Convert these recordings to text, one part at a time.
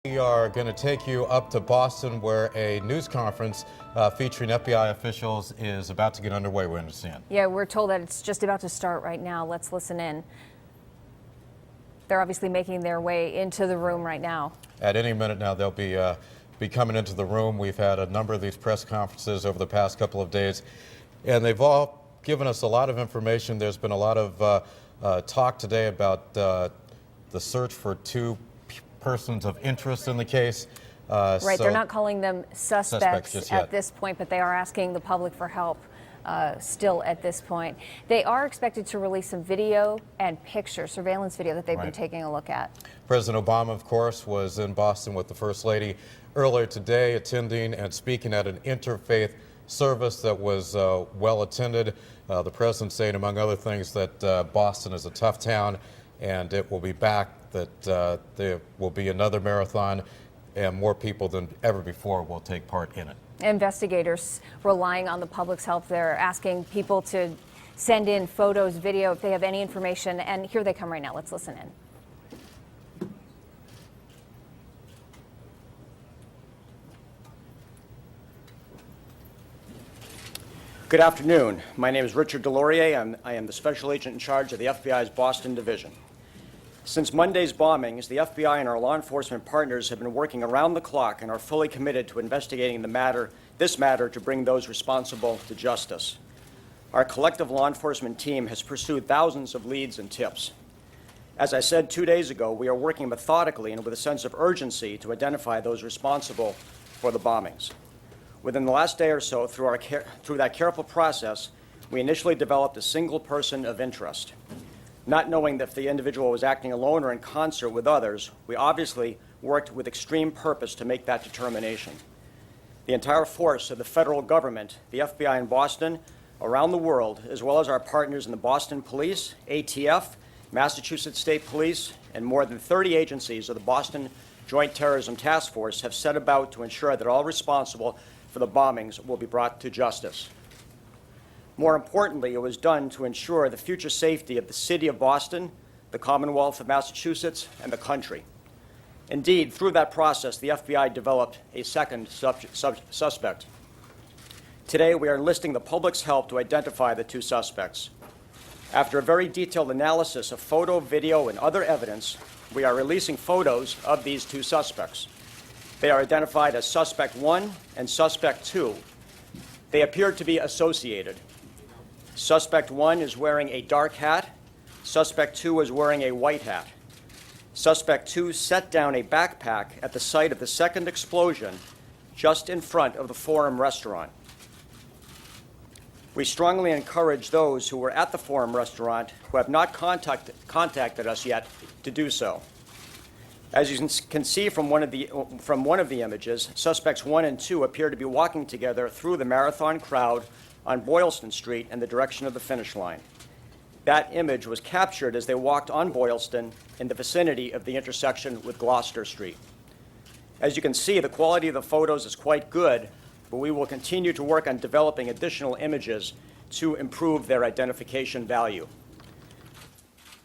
We are going to take you up to Boston where a news conference featuring FBI officials is about to get underway, we understand. Yeah, we're told that it's just about to start right now. Let's listen in. They're obviously making their way into the room right now. At any minute now, they'll be coming into the room. We've had a number of these press conferences over the past couple of days, and they've all given us a lot of information. There's been a lot of talk today about the search for two persons of interest in the case. Right, so they're not calling them suspects at this point, but they are asking the public for help still at this point. They are expected to release some video and pictures, surveillance video that they've been taking a look at. President Obama, of course, was in Boston with the First Lady earlier today, attending and speaking at an interfaith service that was well attended. The president saying, among other things, that Boston is a tough town and it will be back, that there will be another marathon and more people than ever before will take part in it. Investigators relying on the public's help. They're asking people to send in photos, video, if they have any information. And here they come right now. Let's listen in. Good afternoon. My name is Richard Delorier. I am the special agent in charge of the FBI's Boston Division. Since Monday's bombings, the FBI and our law enforcement partners have been working around the clock and are fully committed to investigating this matter to bring those responsible to justice. Our collective law enforcement team has pursued thousands of leads and tips. As I said 2 days ago, we are working methodically and with a sense of urgency to identify those responsible for the bombings. Within the last day or so, through that careful process, we initially developed a single person of interest. Not knowing that if the individual was acting alone or in concert with others, we obviously worked with extreme purpose to make that determination. The entire force of the federal government, the FBI in Boston, around the world, as well as our partners in the Boston Police, ATF, Massachusetts State Police, and more than 30 agencies of the Boston Joint Terrorism Task Force have set about to ensure that all responsible for the bombings will be brought to justice. More importantly, it was done to ensure the future safety of the city of Boston, the Commonwealth of Massachusetts, and the country. Indeed, through that process, the FBI developed a second suspect. Today, we are enlisting the public's help to identify the two suspects. After a very detailed analysis of photo, video, and other evidence, we are releasing photos of these two suspects. They are identified as Suspect 1 and Suspect 2. They appear to be associated. Suspect 1 is wearing a dark hat. Suspect 2 is wearing a white hat. Suspect 2 set down a backpack at the site of the second explosion just in front of the Forum restaurant. We strongly encourage those who were at the Forum restaurant who have not contacted us yet to do so. As you can see from one of the images, suspects 1 and 2 appear to be walking together through the marathon crowd on Boylston Street in the direction of the finish line. That image was captured as they walked on Boylston in the vicinity of the intersection with Gloucester Street. As you can see, the quality of the photos is quite good, but we will continue to work on developing additional images to improve their identification value.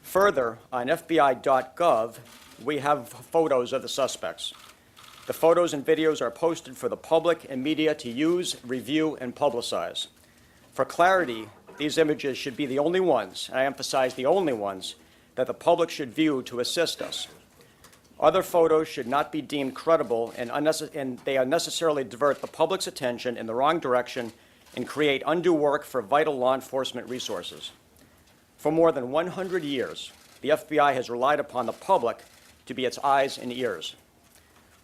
Further, on FBI.gov, we have photos of the suspects. The photos and videos are posted for the public and media to use, review, and publicize. For clarity, these images should be the only ones, and I emphasize the only ones, that the public should view to assist us. Other photos should not be deemed credible and they unnecessarily divert the public's attention in the wrong direction and create undue work for vital law enforcement resources. For more than 100 years, the FBI has relied upon the public to be its eyes and ears.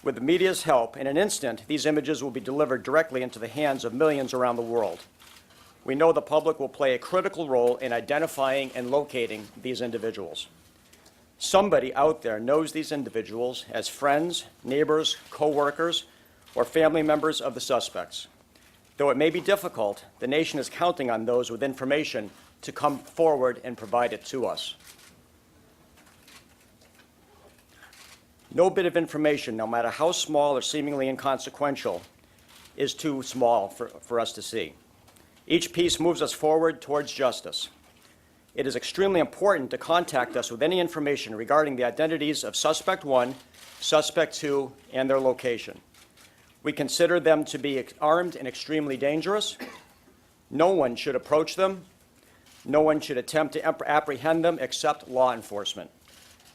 With the media's help, in an instant, these images will be delivered directly into the hands of millions around the world. We know the public will play a critical role in identifying and locating these individuals. Somebody out there knows these individuals as friends, neighbors, co-workers, or family members of the suspects. Though it may be difficult, the nation is counting on those with information to come forward and provide it to us. No bit of information, no matter how small or seemingly inconsequential, is too small for us to see. Each piece moves us forward towards justice. It is extremely important to contact us with any information regarding the identities of Suspect 1, Suspect 2, and their location. We consider them to be armed and extremely dangerous. No one should approach them. No one should attempt to apprehend them except law enforcement.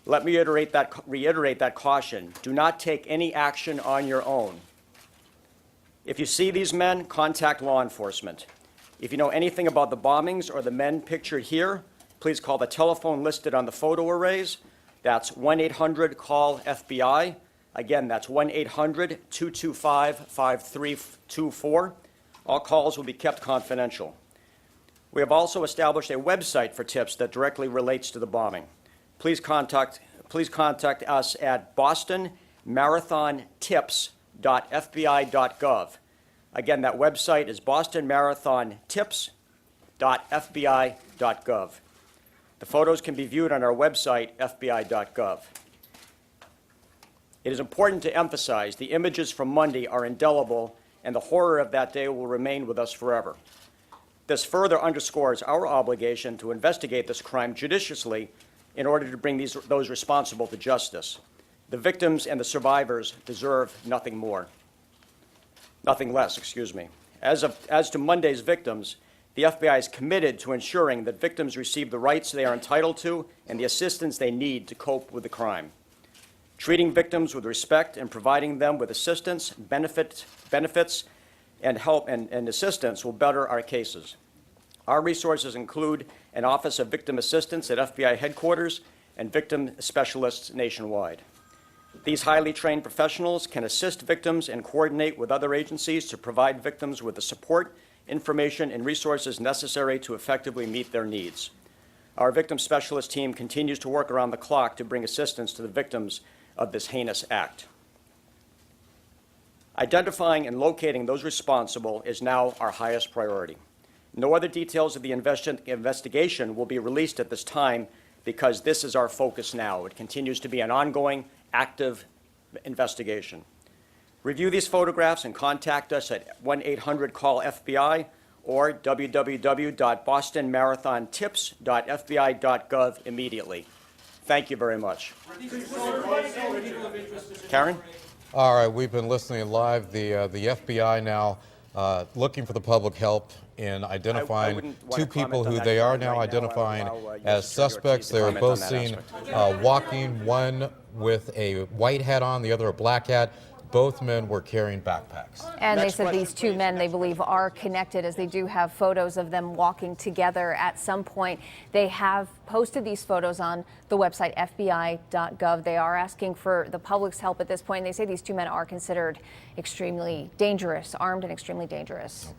Let me reiterate that caution. Do not take any action on your own. If you see these men, contact law enforcement. If you know anything about the bombings or the men pictured here, please call the telephone listed on the photo arrays. That's 1-800-CALL-FBI. Again, that's 1-800-225-5324. All calls will be kept confidential. We have also established a website for tips that directly relates to the bombing. Please contact us at bostonmarathontips.fbi.gov. Again, that website is bostonmarathontips.fbi.gov. The photos can be viewed on our website, fbi.gov. It is important to emphasize the images from Monday are indelible, and the horror of that day will remain with us forever. This further underscores our obligation to investigate this crime judiciously in order to bring those responsible to justice. The victims and the survivors deserve nothing less. As to Monday's victims, the FBI is committed to ensuring that victims receive the rights they are entitled to and the assistance they need to cope with the crime. Treating victims with respect and providing them with assistance, benefits, and help and assistance will better our cases. Our resources include an Office of Victim Assistance at FBI headquarters and victim specialists nationwide. These highly trained professionals can assist victims and coordinate with other agencies to provide victims with the support, information, and resources necessary to effectively meet their needs. Our victim specialist team continues to work around the clock to bring assistance to the victims of this heinous act. Identifying and locating those responsible is now our highest priority. No other details of the investigation will be released at this time because this is our focus now. It continues to be an ongoing, active investigation. Review these photographs and contact us at 1-800-CALL-FBI or www.bostonmarathontips.fbi.gov immediately. Thank you very much. Karen? All right, we've been listening live. The FBI now looking for the public help in identifying two people who they are now identifying as suspects. They were both seen walking, one with a white hat on, the other a black hat. Both men were carrying backpacks. And they said these two men, they believe, are connected, as they do have photos of them walking together at some point. They have posted these photos on the website fbi.gov. They are asking for the public's help at this point. They say these two men are considered extremely dangerous, armed and extremely dangerous.